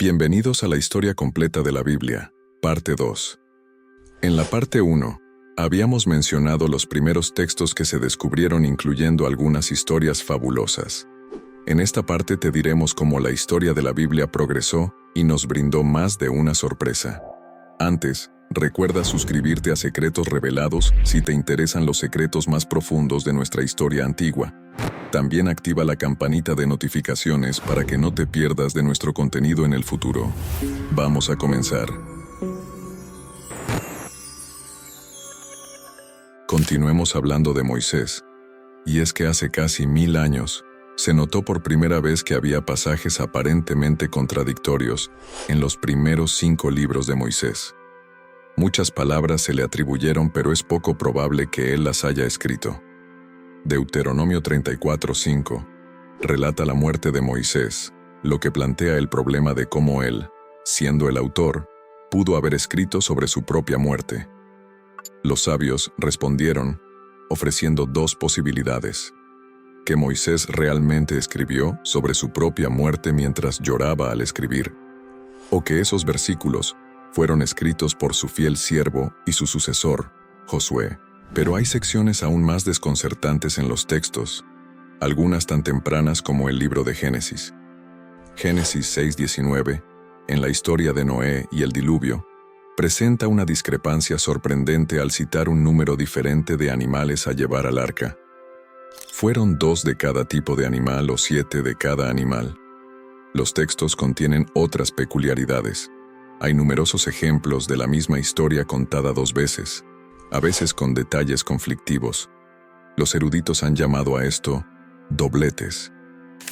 Bienvenidos a la historia completa de la Biblia, parte 2. En la parte 1, habíamos mencionado los primeros textos que se descubrieron, incluyendo algunas historias fabulosas. En esta parte te diremos cómo la historia de la Biblia progresó y nos brindó más de una sorpresa. Antes, recuerda suscribirte a Secretos Revelados si te interesan los secretos más profundos de nuestra historia antigua. También activa la campanita de notificaciones para que no te pierdas de nuestro contenido en el futuro. Vamos a comenzar. Continuemos hablando de Moisés. Y es que hace casi 1000 años, se notó por primera vez que había pasajes aparentemente contradictorios en los primeros 5 libros de Moisés. Muchas palabras se le atribuyeron, pero es poco probable que él las haya escrito. Deuteronomio 34:5 relata la muerte de Moisés, lo que plantea el problema de cómo él, siendo el autor, pudo haber escrito sobre su propia muerte. Los sabios respondieron, ofreciendo 2 posibilidades: que Moisés realmente escribió sobre su propia muerte mientras lloraba al escribir, o que esos versículos fueron escritos por su fiel siervo y su sucesor, Josué. Pero hay secciones aún más desconcertantes en los textos, algunas tan tempranas como el libro de Génesis. Génesis 6:19, en la historia de Noé y el diluvio, presenta una discrepancia sorprendente al citar un número diferente de animales a llevar al arca. ¿Fueron 2 de cada tipo de animal o 7 de cada animal? Los textos contienen otras peculiaridades. Hay numerosos ejemplos de la misma historia contada 2 veces, a veces con detalles conflictivos. Los eruditos han llamado a esto dobletes.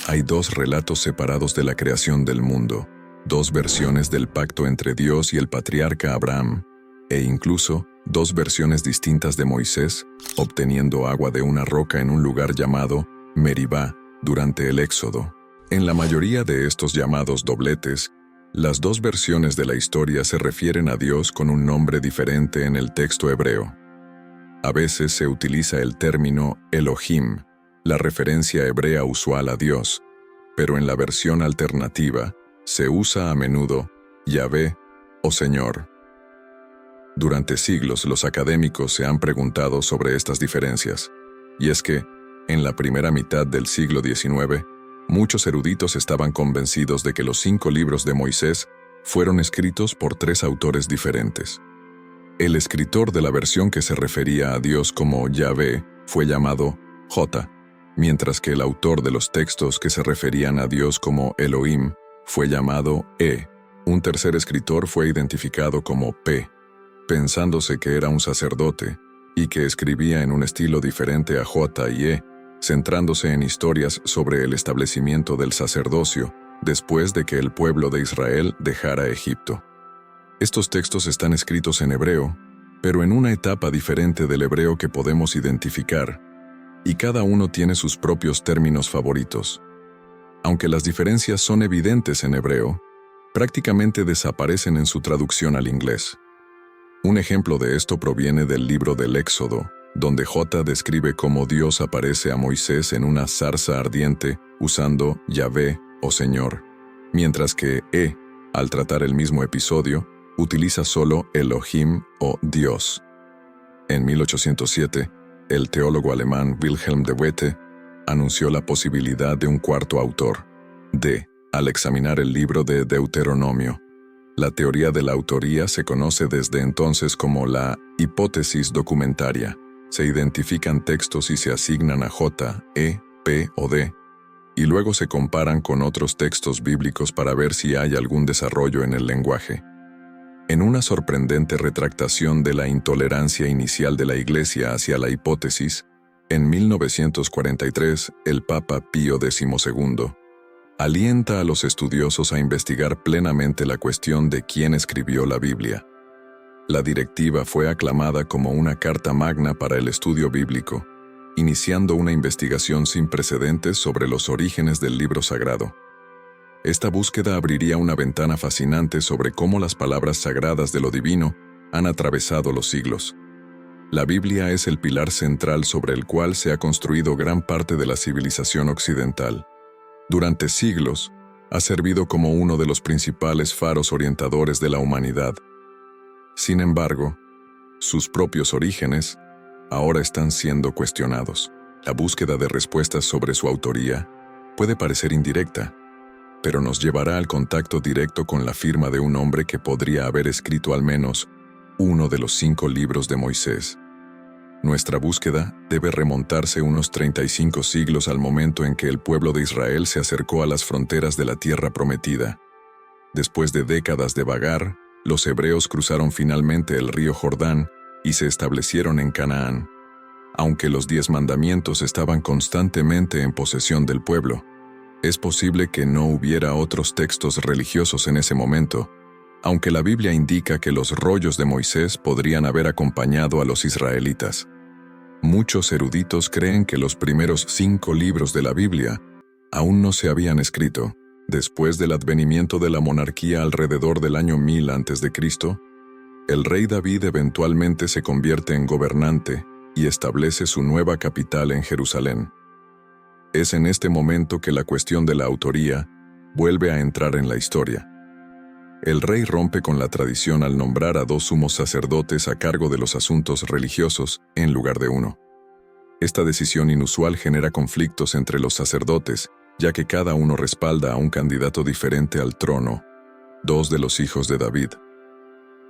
Hay 2 relatos separados de la creación del mundo, 2 versiones del pacto entre Dios y el patriarca Abraham, e incluso 2 versiones distintas de Moisés, obteniendo agua de una roca en un lugar llamado Meribá durante el Éxodo. En la mayoría de estos llamados dobletes, las 2 versiones de la historia se refieren a Dios con un nombre diferente en el texto hebreo. A veces se utiliza el término Elohim, la referencia hebrea usual a Dios, pero en la versión alternativa se usa a menudo Yahvé o Señor. Durante siglos los académicos se han preguntado sobre estas diferencias, y es que, en la primera mitad del siglo XIX, muchos eruditos estaban convencidos de que los 5 libros de Moisés fueron escritos por 3 autores diferentes. El escritor de la versión que se refería a Dios como Yahvé fue llamado J, mientras que el autor de los textos que se referían a Dios como Elohim fue llamado E. Un tercer escritor fue identificado como P, pensándose que era un sacerdote y que escribía en un estilo diferente a J y E, centrándose en historias sobre el establecimiento del sacerdocio después de que el pueblo de Israel dejara Egipto. Estos textos están escritos en hebreo, pero en una etapa diferente del hebreo que podemos identificar, y cada uno tiene sus propios términos favoritos. Aunque las diferencias son evidentes en hebreo, prácticamente desaparecen en su traducción al inglés. Un ejemplo de esto proviene del libro del Éxodo, donde J describe cómo Dios aparece a Moisés en una zarza ardiente usando Yahvé o Señor, mientras que E, al tratar el mismo episodio, utiliza solo Elohim o Dios. En 1807, el teólogo alemán Wilhelm de Wette anunció la posibilidad de un cuarto autor, D, al examinar el libro de Deuteronomio. La teoría de la autoría se conoce desde entonces como la hipótesis documentaria. Se identifican textos y se asignan a J, E, P o D, y luego se comparan con otros textos bíblicos para ver si hay algún desarrollo en el lenguaje. En una sorprendente retractación de la intolerancia inicial de la Iglesia hacia la hipótesis, en 1943, el Papa Pío XII alienta a los estudiosos a investigar plenamente la cuestión de quién escribió la Biblia. La directiva fue aclamada como una carta magna para el estudio bíblico, iniciando una investigación sin precedentes sobre los orígenes del libro sagrado. Esta búsqueda abriría una ventana fascinante sobre cómo las palabras sagradas de lo divino han atravesado los siglos. La Biblia es el pilar central sobre el cual se ha construido gran parte de la civilización occidental. Durante siglos, Ha servido como uno de los principales faros orientadores de la humanidad. Sin embargo, sus propios orígenes ahora están siendo cuestionados. La búsqueda de respuestas sobre su autoría puede parecer indirecta, pero nos llevará al contacto directo con la firma de un hombre que podría haber escrito al menos uno de los 5 libros de Moisés. Nuestra búsqueda debe remontarse unos 35 siglos al momento en que el pueblo de Israel se acercó a las fronteras de la tierra prometida. Después de décadas de vagar, los hebreos cruzaron finalmente el río Jordán y se establecieron en Canaán. Aunque los 10 mandamientos estaban constantemente en posesión del pueblo, es posible que no hubiera otros textos religiosos en ese momento, aunque la Biblia indica que los rollos de Moisés podrían haber acompañado a los israelitas. Muchos eruditos creen que los primeros 5 libros de la Biblia aún no se habían escrito. Después del advenimiento de la monarquía alrededor del año 1000 a.C., el rey David eventualmente se convierte en gobernante y establece su nueva capital en Jerusalén. Es en este momento que la cuestión de la autoría vuelve a entrar en la historia. El rey rompe con la tradición al nombrar a 2 sumos sacerdotes a cargo de los asuntos religiosos en lugar de uno. Esta decisión inusual genera conflictos entre los sacerdotes, ya que cada uno respalda a un candidato diferente al trono, 2 de los hijos de David.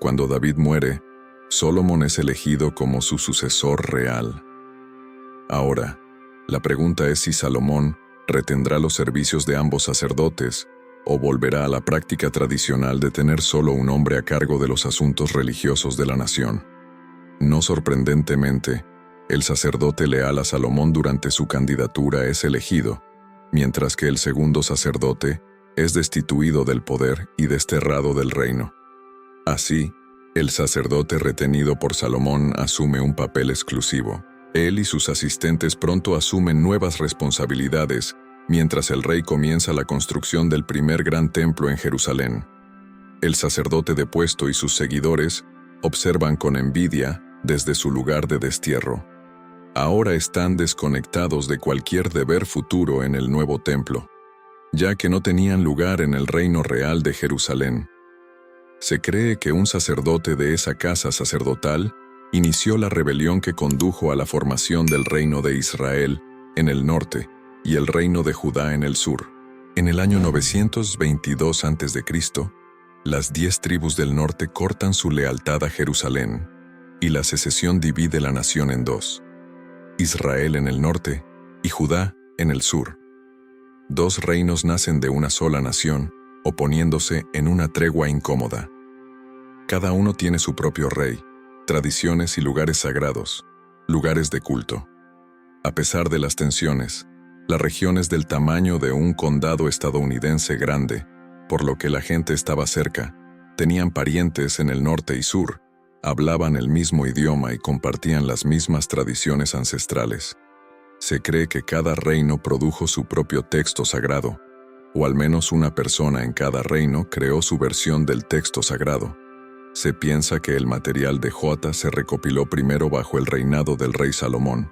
Cuando David muere, Salomón es elegido como su sucesor real. Ahora, la pregunta es si Salomón retendrá los servicios de ambos sacerdotes o volverá a la práctica tradicional de tener solo un hombre a cargo de los asuntos religiosos de la nación. No sorprendentemente, el sacerdote leal a Salomón durante su candidatura es elegido, mientras que el segundo sacerdote es destituido del poder y desterrado del reino. Así, el sacerdote retenido por Salomón asume un papel exclusivo. Él y sus asistentes pronto asumen nuevas responsabilidades, mientras el rey comienza la construcción del primer gran templo en Jerusalén. El sacerdote depuesto y sus seguidores observan con envidia desde su lugar de destierro. Ahora están desconectados de cualquier deber futuro en el nuevo templo, ya que no tenían lugar en el reino real de Jerusalén. Se cree que un sacerdote de esa casa sacerdotal inició la rebelión que condujo a la formación del reino de Israel en el norte y el reino de Judá en el sur. En el año 922 a.C., las 10 tribus del norte cortan su lealtad a Jerusalén, y la secesión divide la nación en 2. Israel en el norte y Judá en el sur. 2 reinos nacen de una sola nación, oponiéndose en una tregua incómoda. Cada uno tiene su propio rey, tradiciones y lugares sagrados, lugares de culto. A pesar de las tensiones, la región es del tamaño de un condado estadounidense grande, por lo que la gente estaba cerca, tenían parientes en el norte y sur, hablaban el mismo idioma y compartían las mismas tradiciones ancestrales. Se cree que cada reino produjo su propio texto sagrado, o al menos una persona en cada reino creó su versión del texto sagrado. Se piensa que el material de Jota se recopiló primero bajo el reinado del rey Salomón,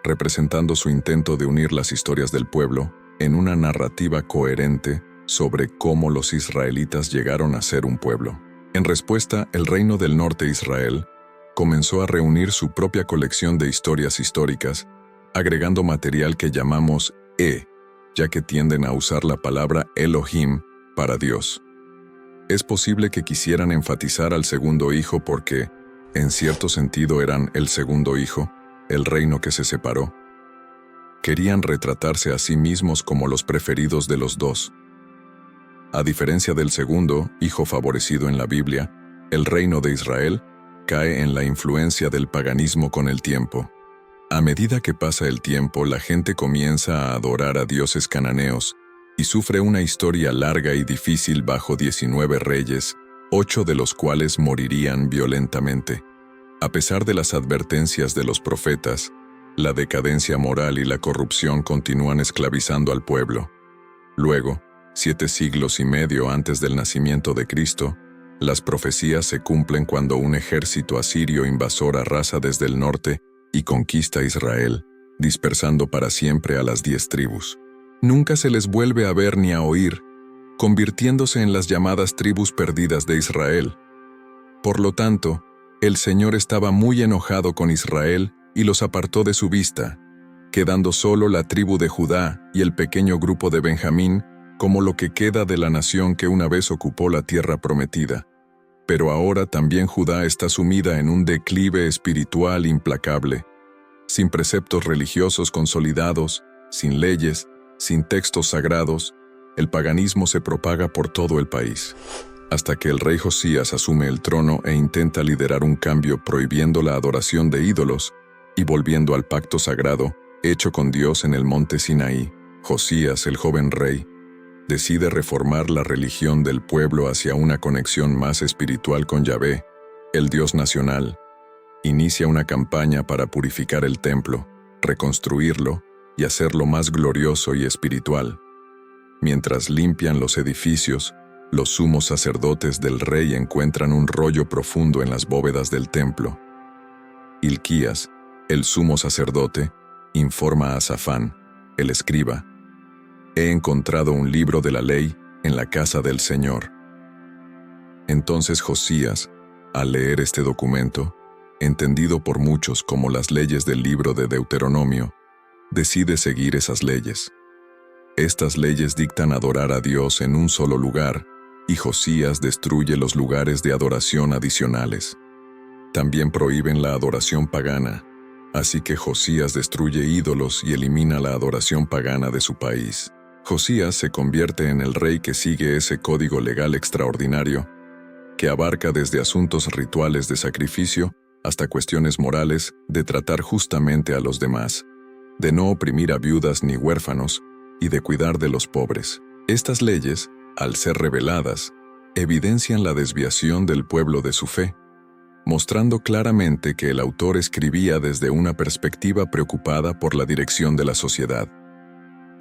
representando su intento de unir las historias del pueblo en una narrativa coherente sobre cómo los israelitas llegaron a ser un pueblo. En respuesta, el reino del norte Israel comenzó a reunir su propia colección de historias históricas, agregando material que llamamos ya que tienden a usar la palabra Elohim para Dios. Es posible que quisieran enfatizar al segundo hijo porque, en cierto sentido, eran el segundo hijo, el reino que se separó. Querían retratarse a sí mismos como los preferidos de los 2. A diferencia del segundo hijo favorecido en la Biblia, el reino de Israel cae en la influencia del paganismo con el tiempo. A medida que pasa el tiempo, la gente comienza a adorar a dioses cananeos y sufre una historia larga y difícil bajo 19 reyes, 8 de los cuales morirían violentamente. A pesar de las advertencias de los profetas, la decadencia moral y la corrupción continúan esclavizando al pueblo. Luego, 7 siglos y medio antes del nacimiento de Cristo, las profecías se cumplen cuando un ejército asirio invasor arrasa desde el norte y conquista Israel, dispersando para siempre a las 10 tribus. Nunca se les vuelve a ver ni a oír, convirtiéndose en las llamadas tribus perdidas de Israel. Por lo tanto, el Señor estaba muy enojado con Israel y los apartó de su vista, quedando solo la tribu de Judá y el pequeño grupo de Benjamín como lo que queda de la nación que una vez ocupó la tierra prometida. Pero ahora también Judá está sumida en un declive espiritual implacable, sin preceptos religiosos consolidados, sin leyes, sin textos sagrados. El paganismo se propaga por todo el país, hasta que el rey Josías asume el trono e intenta liderar un cambio prohibiendo la adoración de ídolos y volviendo al pacto sagrado hecho con Dios en el monte Sinaí. Josías, el joven rey, decide reformar la religión del pueblo hacia una conexión más espiritual con Yahvé, el Dios nacional. Inicia una campaña para purificar el templo, reconstruirlo y hacerlo más glorioso y espiritual. Mientras limpian los edificios, los sumos sacerdotes del rey encuentran un rollo profundo en las bóvedas del templo. Hilquías, el sumo sacerdote, informa a Safán, el escriba: «He encontrado un libro de la ley en la casa del Señor». Entonces Josías, al leer este documento, entendido por muchos como las leyes del libro de Deuteronomio, decide seguir esas leyes. Estas leyes dictan adorar a Dios en un solo lugar, y Josías destruye los lugares de adoración adicionales. También prohíben la adoración pagana, así que Josías destruye ídolos y elimina la adoración pagana de su país. Josías se convierte en el rey que sigue ese código legal extraordinario, que abarca desde asuntos rituales de sacrificio hasta cuestiones morales de tratar justamente a los demás, de no oprimir a viudas ni huérfanos y de cuidar de los pobres. Estas leyes, al ser reveladas, evidencian la desviación del pueblo de su fe, mostrando claramente que el autor escribía desde una perspectiva preocupada por la dirección de la sociedad.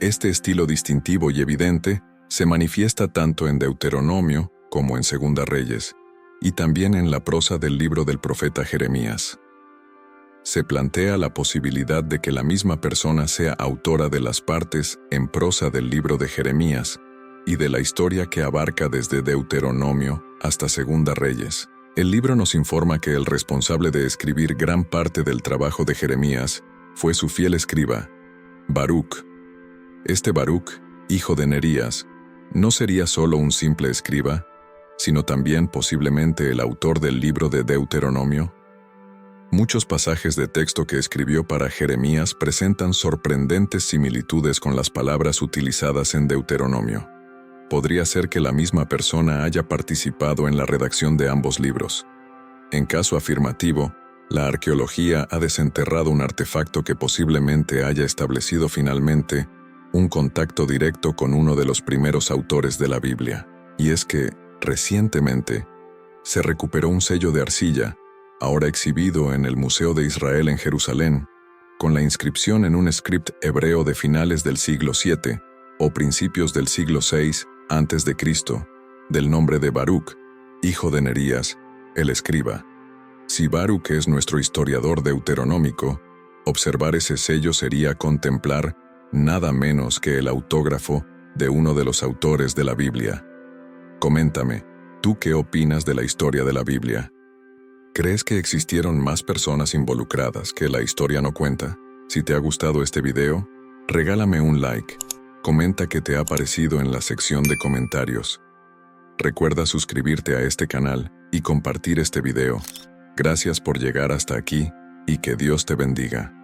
Este estilo distintivo y evidente se manifiesta tanto en Deuteronomio como en Segunda Reyes, y también en la prosa del libro del profeta Jeremías. Se plantea la posibilidad de que la misma persona sea autora de las partes en prosa del libro de Jeremías y de la historia que abarca desde Deuteronomio hasta Segunda Reyes. El libro nos informa que el responsable de escribir gran parte del trabajo de Jeremías fue su fiel escriba, Baruc. Este Baruc, hijo de Nerías, no sería solo un simple escriba, sino también posiblemente el autor del libro de Deuteronomio. Muchos pasajes de texto que escribió para Jeremías presentan sorprendentes similitudes con las palabras utilizadas en Deuteronomio. Podría ser que la misma persona haya participado en la redacción de ambos libros. En caso afirmativo, la arqueología ha desenterrado un artefacto que posiblemente haya establecido finalmente un contacto directo con uno de los primeros autores de la Biblia. Y es que, recientemente, se recuperó un sello de arcilla, ahora exhibido en el Museo de Israel en Jerusalén, con la inscripción en un script hebreo de finales del siglo VII o principios del siglo VI a.C., del nombre de Baruc, hijo de Nerías, el escriba. Si Baruc es nuestro historiador deuteronómico, observar ese sello sería contemplar nada menos que el autógrafo de uno de los autores de la Biblia. Coméntame, ¿tú qué opinas de la historia de la Biblia? ¿Crees que existieron más personas involucradas que la historia no cuenta? Si te ha gustado este video, regálame un like. Comenta qué te ha parecido en la sección de comentarios. Recuerda suscribirte a este canal y compartir este video. Gracias por llegar hasta aquí y que Dios te bendiga.